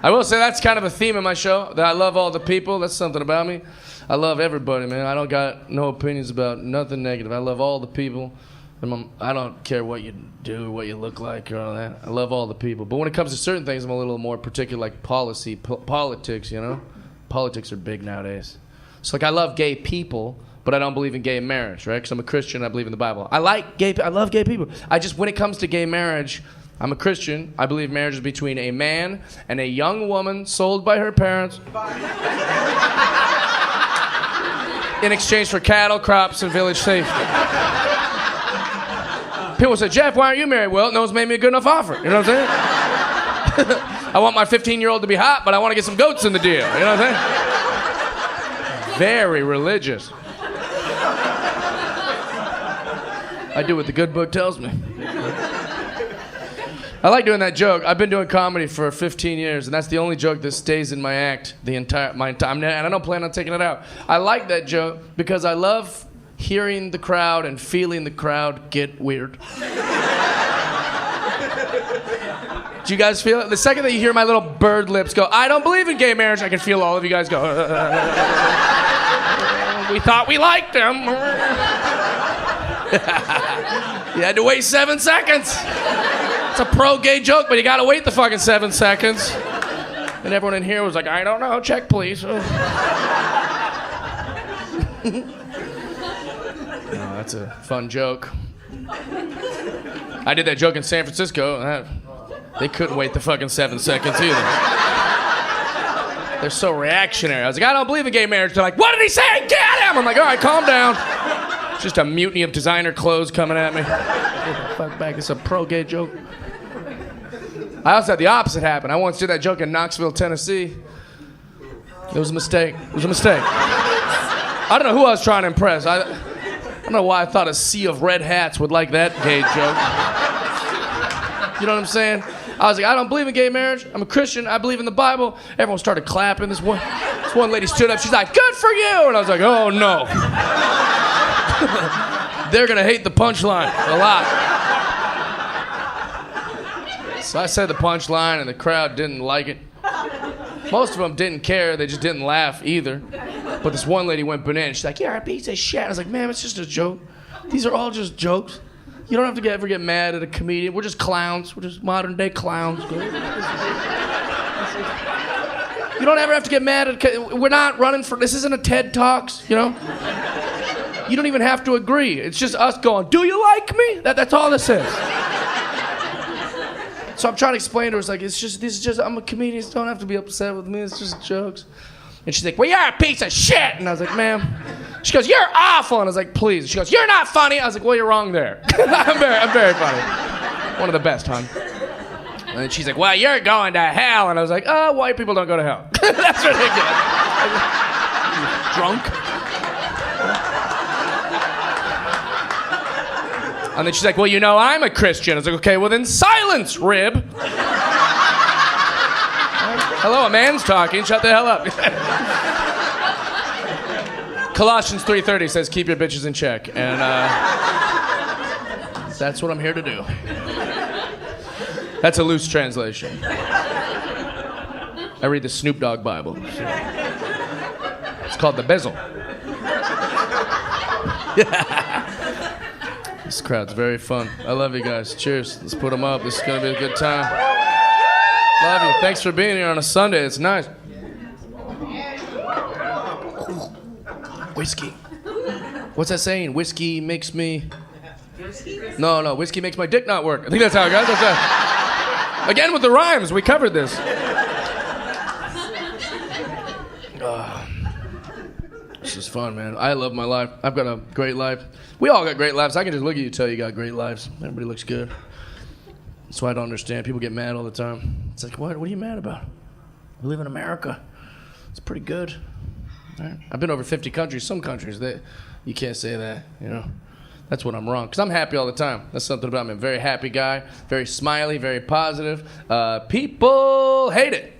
I will say that's kind of a theme of my show, that I love all the people. That's something about me. I love everybody, man. I don't got no opinions about nothing negative. I love all the people. I don't care what you do or what you look like or all that. I love all the people. But when it comes to certain things, I'm a little more particular, like politics, you know? Politics are big nowadays. So, like, I love gay people, but I don't believe in gay marriage, right? Because I'm a Christian, I believe in the Bible. I love gay people. When it comes to gay marriage, I'm a Christian. I believe marriage is between a man and a young woman sold by her parents in exchange for cattle, crops, and village safety. People say, Jeff, why aren't you married? Well, no one's made me a good enough offer. You know what I'm saying? I want my 15-year-old to be hot, but I want to get some goats in the deal. You know what I'm saying? Very religious. I do what the good book tells me. I like doing that joke. I've been doing comedy for 15 years, and that's the only joke that stays in my act my entire, and I don't plan on taking it out. I like that joke because I love hearing the crowd and feeling the crowd get weird. Do you guys feel it? The second that you hear my little bird lips go, I don't believe in gay marriage, I can feel all of you guys go, we thought we liked him. You had to wait 7 seconds. It's a pro-gay joke, but you gotta wait the fucking 7 seconds. And everyone in here was like, I don't know, check please. Oh, that's a fun joke. I did that joke in San Francisco. They couldn't wait the fucking 7 seconds either. They're so reactionary. I was like, I don't believe in gay marriage. They're like, what did he say? Get him! I'm like, all right, calm down. It's just a mutiny of designer clothes coming at me. Get the fuck back. It's a pro-gay joke. I also had the opposite happen. I once did that joke in Knoxville, Tennessee. It was a mistake. I don't know who I was trying to impress. I don't know why I thought a sea of red hats would like that gay joke. You know what I'm saying? I was like, I don't believe in gay marriage. I'm a Christian. I believe in the Bible. Everyone started clapping. This one lady stood up. She's like, good for you. And I was like, oh, no. They're going to hate the punchline a lot. So I said the punchline, and the crowd didn't like it. Most of them didn't care. They just didn't laugh either. But this one lady went bananas. She's like, you're a piece of shit. I was like, ma'am, it's just a joke. These are all just jokes. You don't have to ever get mad at a comedian. We're just clowns. We're just modern-day clowns. You don't ever have to get mad at... We're not running for... This isn't a TED Talks, you know? You don't even have to agree. It's just us going, do you like me? That's all this is. So I'm trying to explain to her, this is just, I'm a comedian, so don't have to be upset with me, it's just jokes. And she's like, well, you're a piece of shit. And I was like, ma'am. She goes, you're awful. And I was like, please. She goes, you're not funny. I was like, well, you're wrong there. I'm very funny. One of the best, hon. And then she's like, well, you're going to hell. And I was like, oh, white people don't go to hell. That's ridiculous. Drunk? And then she's like, well, you know, I'm a Christian. I was like, okay, well then silence, rib. Hello, a man's talking. Shut the hell up. Colossians 3:30 says, keep your bitches in check. And that's what I'm here to do. That's a loose translation. I read the Snoop Dogg Bible. It's called the Bezel. This crowd's very fun. I love you guys. Cheers. Let's put them up. This is going to be a good time. Love you. Thanks for being here on a Sunday. It's nice. Whiskey. What's that saying? Whiskey makes me... No. Whiskey makes my dick not work. I think that's how it goes. Again with the rhymes. We covered this. This is fun, man. I love my life. I've got a great life. We all got great lives. I can just look at you and tell you got great lives. Everybody looks good. That's why I don't understand. People get mad all the time. It's like, what? What are you mad about? We live in America. It's pretty good. Right? I've been over 50 countries. Some countries, you can't say that, you know. That's when I'm wrong. Because I'm happy all the time. That's something about me. I'm a very happy guy. Very smiley, very positive. People hate it.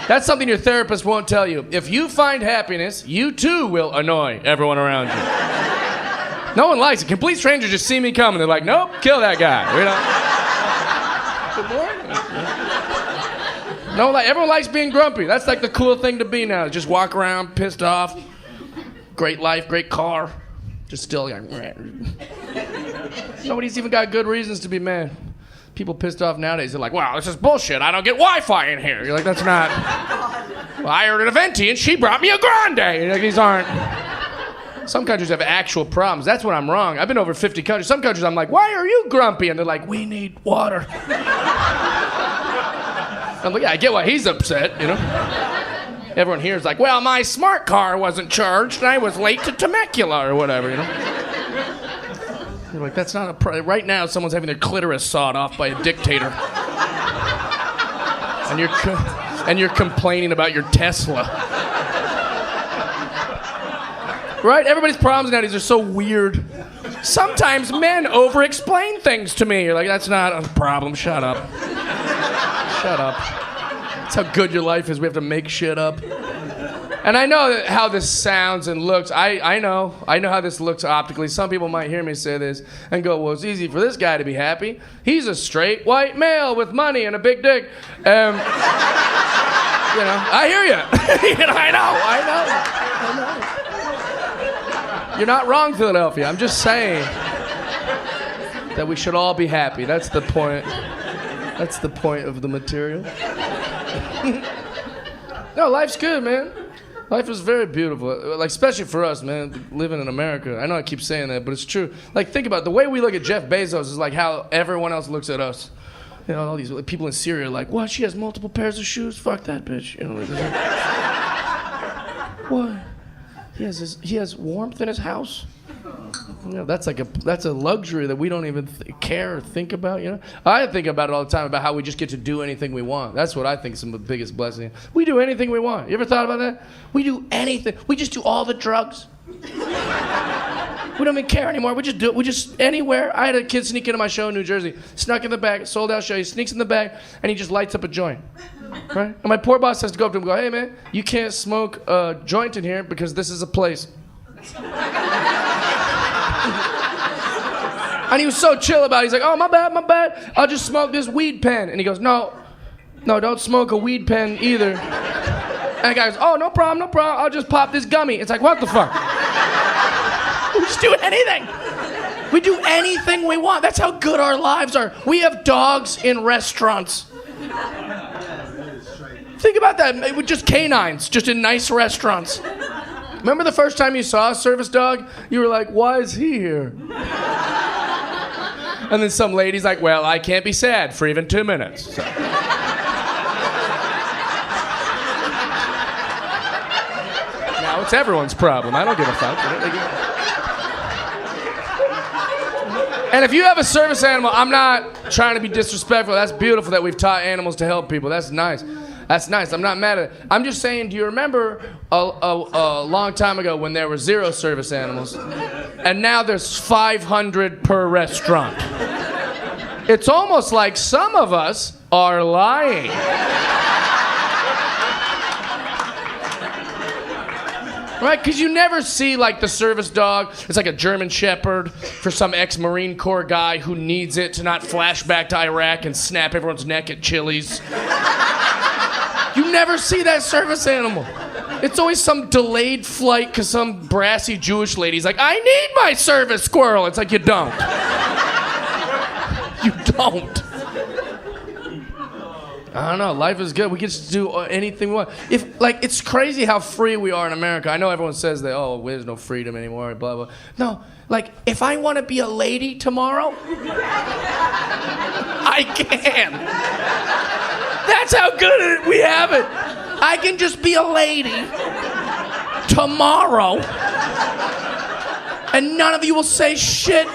That's something your therapist won't tell you. If you find happiness, you too will annoy everyone around you. No one likes it. Complete strangers just see me coming. They're like, nope, kill that guy. You know? Good morning. No, like everyone likes being grumpy. That's like the cool thing to be now. Just walk around pissed off. Great life, great car. Just still like, nobody's even got good reasons to be mad. People pissed off nowadays, they're like, wow, this is bullshit. I don't get Wi-Fi in here. You're like, that's not. Well, I ordered a venti and she brought me a grande. You're like, these aren't. Some countries have actual problems. That's when I'm wrong. I've been over 50 countries. Some countries I'm like, why are you grumpy? And they're like, we need water. I'm like, yeah, I get why he's upset, you know? Everyone here is like, well, my smart car wasn't charged and I was late to Temecula or whatever, you know? You're like, that's not a right now someone's having their clitoris sawed off by a dictator. And you're complaining about your Tesla. Right? Everybody's problems nowadays are so weird. Sometimes men over-explain things to me. You're like, that's not a problem. Shut up. Shut up. That's how good your life is. We have to make shit up. And I know how this sounds and looks. I know how this looks optically. Some people might hear me say this and go, well, it's easy for this guy to be happy. He's a straight white male with money and a big dick. You know, I hear you. You know, I know. You're not wrong, Philadelphia. I'm just saying that we should all be happy. That's the point. That's the point of the material. No, life's good, man. Life is very beautiful, like especially for us, man, living in America. I know I keep saying that, but it's true. Like, think about it. The way we look at Jeff Bezos is like how everyone else looks at us. You know, all these people in Syria are like, what? She has multiple pairs of shoes? Fuck that bitch. You know, like, what? He has warmth in his house. You know, that's a luxury that we don't even care or think about. You know, I think about it all the time about how we just get to do anything we want. That's what I think is the biggest blessing. We do anything we want. You ever thought about that? We do anything. We just do all the drugs. We don't even care anymore. We just do it. We just anywhere. I had a kid sneak into my show in New Jersey, snuck in the back, sold out show. He sneaks in the back and he just lights up a joint. Right? And my poor boss has to go up to him and go, hey man, you can't smoke a joint in here because this is a place. And he was so chill about it. He's like, oh, my bad. I'll just smoke this weed pen. And he goes, no, don't smoke a weed pen either. And the guy goes, oh, no problem. I'll just pop this gummy. It's like, what the fuck? We just do anything. We do anything we want. That's how good our lives are. We have dogs in restaurants. Think about that. With just canines, just in nice restaurants. Remember the first time you saw a service dog? You were like, why is he here? And then some lady's like, well, I can't be sad for even 2 minutes. So. Now it's everyone's problem. I don't give a fuck. And if you have a service animal, I'm not trying to be disrespectful. That's beautiful that we've taught animals to help people. That's nice. I'm not mad at it. I'm just saying, do you remember a long time ago when there were 0 service animals? And now there's 500 per restaurant. It's almost like some of us are lying. Right? Because you never see like the service dog. It's like a German Shepherd for some ex-Marine Corps guy who needs it to not flash back to Iraq and snap everyone's neck at Chili's. You never see that service animal. It's always some delayed flight because some brassy Jewish lady's like, I need my service squirrel. It's like, you don't. You don't. I don't know. Life is good. We get to do anything we want. It's crazy how free we are in America. I know everyone says that, oh, there's no freedom anymore, blah, blah. No, like, if I want to be a lady tomorrow, I can. That's how good we have it. I can just be a lady tomorrow, and none of you will say shit.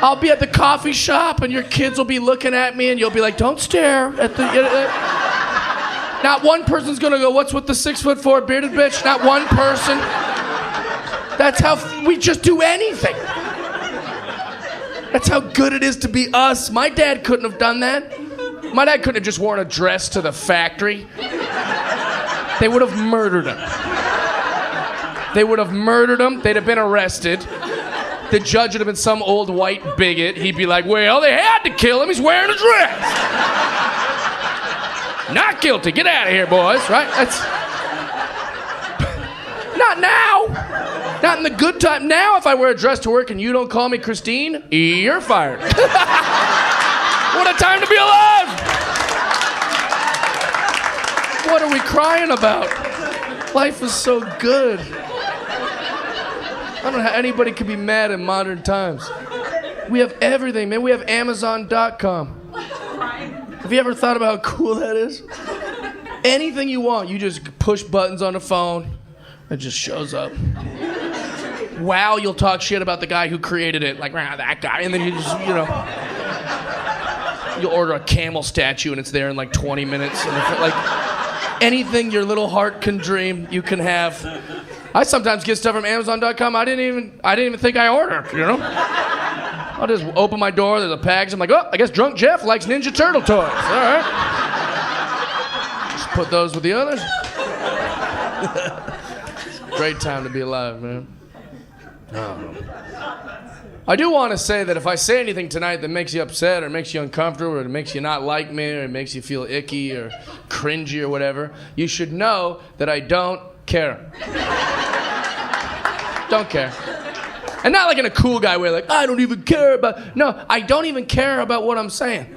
I'll be at the coffee shop, and your kids will be looking at me, and you'll be like, don't stare at the... Not one person's gonna go, what's with the 6'4" bearded bitch? Not one person. That's how we just do anything. That's how good it is to be us. My dad couldn't have done that. My dad couldn't have just worn a dress to the factory. They would have murdered him. They'd have been arrested. The judge would have been some old white bigot. He'd be like, well, they had to kill him. He's wearing a dress. Not guilty. Get out of here, boys. Right? That's not now. Not in the good time. Now, if I wear a dress to work and you don't call me Christine, you're fired. What a time to be alive! What are we crying about? Life is so good. I don't know how anybody could be mad in modern times. We have everything, man. We have Amazon.com. Have you ever thought about how cool that is? Anything you want, you just push buttons on the phone, it just shows up. Wow, you'll talk shit about the guy who created it, like, that guy, and then you just, you'll order a camel statue and it's there in like 20 minutes. And like, anything your little heart can dream, you can have. I sometimes get stuff from Amazon.com I didn't even think I ordered, I'll just open my door, there's a package, I'm like, oh, I guess drunk Jeff likes Ninja Turtle toys. All right. Just put those with the others. Great time to be alive, man. Oh. I do want to say that if I say anything tonight that makes you upset or makes you uncomfortable or it makes you not like me or it makes you feel icky or cringy or whatever, you should know that I don't care. Don't care. And not like in a cool guy way, like, I don't even care about... No, I don't even care about what I'm saying.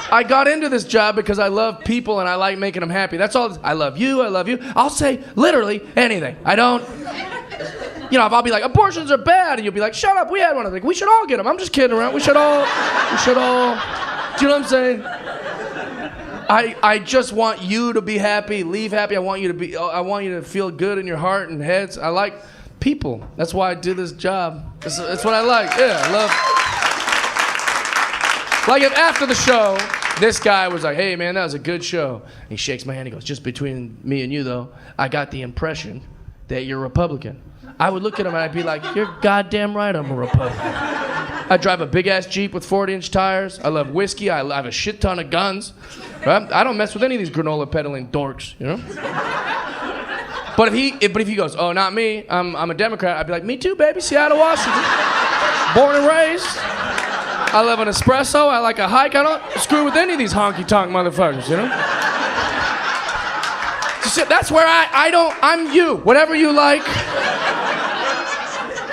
I got into this job because I love people and I like making them happy. That's all. I love you, I love you. I'll say literally anything. I don't... If I'll be like, abortions are bad, and you'll be like, shut up, we had one. I'm like, we should all get them. I'm just kidding around. We should all... Do you know what I'm saying? I just want you to be happy, leave happy. I want you to feel good in your heart and heads. I like people. That's why I do this job. That's what I like. Yeah, I love... Like if after the show, this guy was like, hey man, that was a good show. And he shakes my hand, he goes, just between me and you though, I got the impression that you're Republican. I would look at him and I'd be like, you're goddamn right I'm a Republican. I drive a big-ass Jeep with 40-inch tires. I love whiskey. I have a shit ton of guns. Right? I don't mess with any of these granola peddling dorks, But if he goes, oh, not me, I'm a Democrat, I'd be like, me too, baby, Seattle, Washington. Born and raised. I love an espresso. I like a hike. I don't screw with any of these honky-tonk motherfuckers, That's where I'm you. Whatever you like.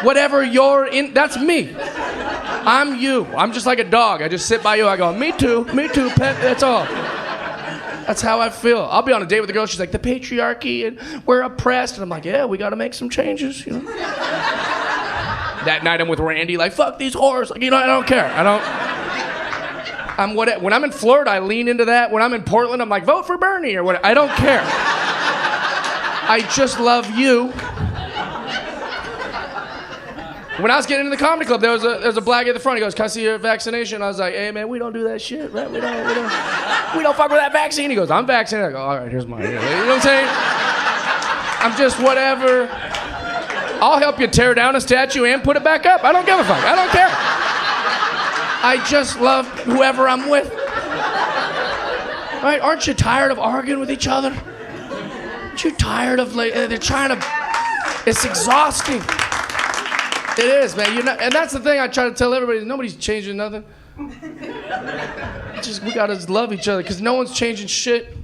Whatever you're in, that's me. I'm you. I'm just like a dog. I just sit by you. I go, me too, pet. That's all. That's how I feel. I'll be on a date with a girl. She's like, the patriarchy, and we're oppressed. And I'm like, yeah, we got to make some changes. That night I'm with Randy, like, fuck these whores. Like, I don't care. When I'm in Florida, I lean into that. When I'm in Portland, I'm like, vote for Bernie or what. I don't care. I just love you. When I was getting into the comedy club, there was a black at the front. He goes, can I see your vaccination? I was like, hey man, we don't do that shit, right? We don't fuck with that vaccine. He goes, I'm vaccinated. I go, all right, here's mine. You know what I'm saying? I'm just whatever. I'll help you tear down a statue and put it back up. I don't give a fuck. I don't care. I just love whoever I'm with. Right? Aren't you tired of arguing with each other? Aren't you tired of they're trying to... It's exhausting. It is, man. And that's the thing I try to tell everybody. Nobody's changing nothing. We gotta love each other because no one's changing shit.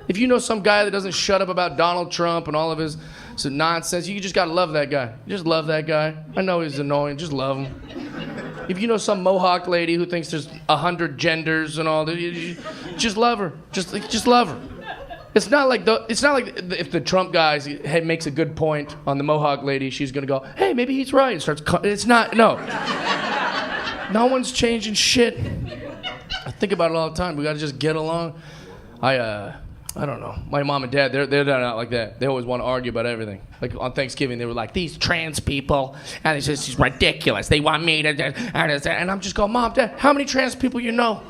If you know some guy that doesn't shut up about Donald Trump and all of his nonsense, you just gotta love that guy. Just love that guy. I know he's annoying. Just love him. If you know some Mohawk lady who thinks there's 100 genders and all that, just love her. Just love her. It's not like if the Trump guy makes a good point on the Mohawk lady, she's gonna go, hey, maybe he's right. It's not. No. No one's changing shit. I think about it all the time. We gotta just get along. I don't know. My mom and dad, they're not like that. They always want to argue about everything. Like on Thanksgiving, they were like, these trans people, and it's just ridiculous. They want me to, and I'm just going, Mom, Dad, how many trans people you know?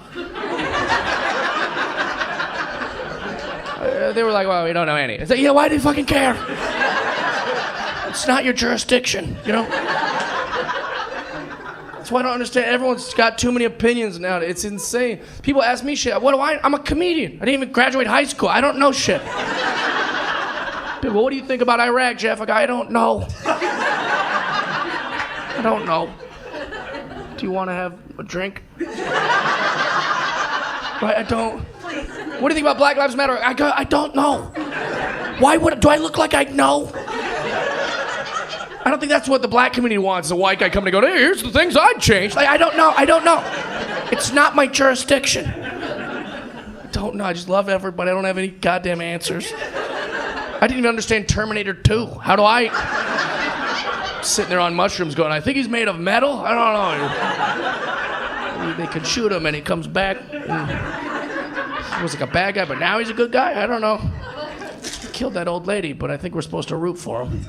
They were like, well, we don't know any. It's like, yeah, why do you fucking care? It's not your jurisdiction, That's why I don't understand. Everyone's got too many opinions now. It's insane. People ask me shit. What do I'm a comedian. I didn't even graduate high school. I don't know shit. People, what do you think about Iraq, Jeff? I don't know. I don't know. Do you want to have a drink? Right? I don't. What do you think about Black Lives Matter? I don't know. Do I look like I know? I don't think that's what the black community wants. A white guy coming to go, hey, here's the things I'd change. Like, I don't know. It's not my jurisdiction. I don't know. I just love everybody. I don't have any goddamn answers. I didn't even understand Terminator 2. How do I... Sitting there on mushrooms going, I think he's made of metal? I don't know. They could shoot him and he comes back. He was like a bad guy, but now he's a good guy? I don't know. He killed that old lady, but I think we're supposed to root for him.